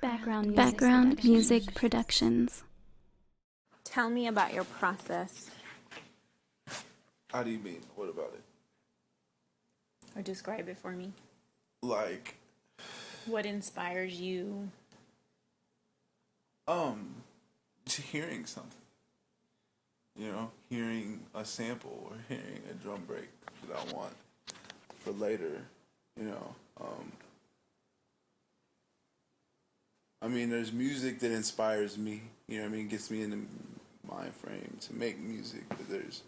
Background music productions. Tell me about your process. How do you mean? What about it? Or describe it for me. Like, What inspires you? just hearing something. Hearing a sample or hearing a drum break that I want for later. There's music that inspires me. Gets me in the mind frame to make music. But there's,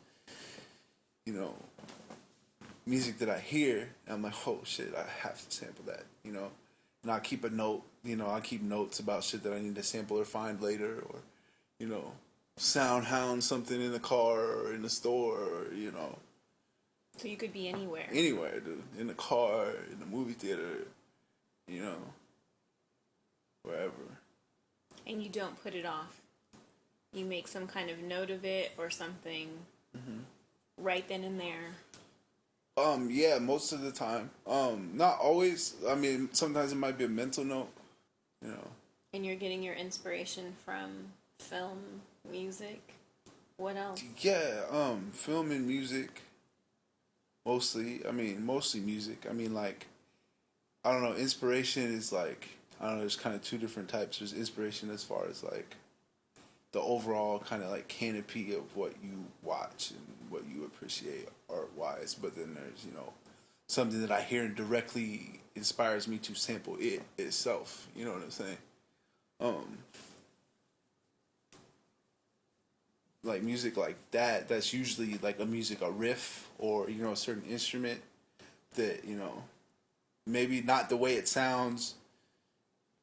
music that I hear, and I'm like, oh shit, I have to sample that. And I keep a note. I keep notes about shit that I need to sample or find later, or sound hound something in the car or in the store, or So you could be anywhere. anywhere, dude. In the car, in the movie theater, wherever. And you don't put it off. You make some kind of note of it or something right then and there. Yeah, most of the time. Not always. Sometimes it might be a mental note, And you're getting your inspiration from film, music. What else? Yeah, film and music. Mostly music. I don't know, inspiration is there's kind of two different types. There's inspiration as far as the overall kind of canopy of what you watch and what you appreciate art-wise. But then there's, something that I hear and directly inspires me to sample it itself. You know what I'm saying? Music like that's usually a riff or, a certain instrument that, maybe not the way it sounds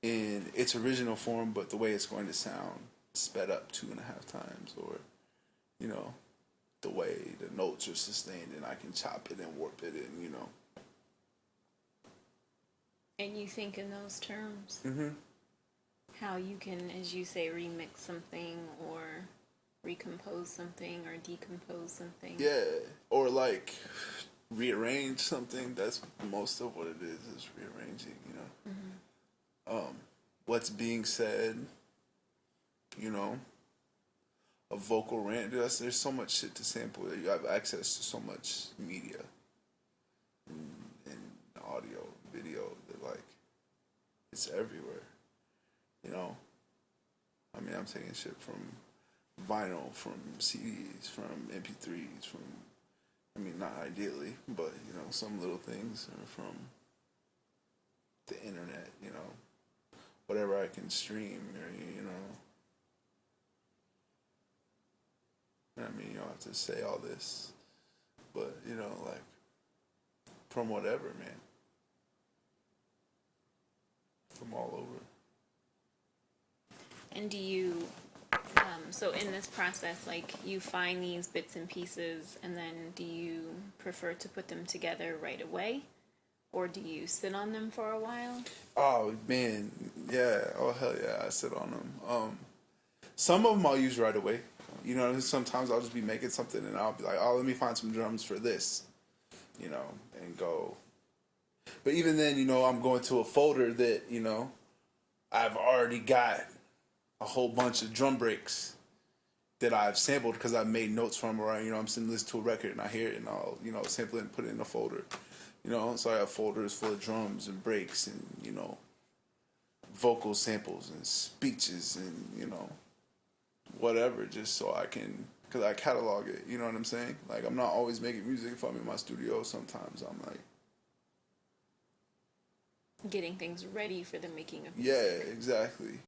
in its original form, but the way it's going to sound sped up 2.5 times, or, the way the notes are sustained and I can chop it and warp it and, And you think in those terms. Mm-hmm. How you can, as you say, remix something or recompose something or decompose something. Yeah, or rearrange something. That's most of what it is rearranging, what's being said, a vocal rant. There's so much shit to sample that you have access to so much media and audio, video that it's everywhere. I'm taking shit from vinyl, from CDs, from MP3s, from not ideally, but some little things are from the internet, whatever I can stream, or you don't have to say all this, but from whatever, man, from all over. And do you, so in this process, you find these bits and pieces, and then do you prefer to put them together right away? Or do you sit on them for a while? Oh, man, yeah. Oh, hell yeah, I sit on them. Some of them I'll use right away. Sometimes I'll just be making something, and I'll be like, oh, let me find some drums for this, and go. But even then, I'm going to a folder that, I've already got a whole bunch of drum breaks that I've sampled because I've made notes from, or I'm listening to a record and I hear it and I'll sample it and put it in a folder. So I have folders full of drums and breaks and vocal samples and speeches and whatever, just so I can, because I catalog it. You know what I'm saying? I'm not always making music if I'm in my studio. Sometimes I'm getting things ready for the making of music. music. Yeah, exactly.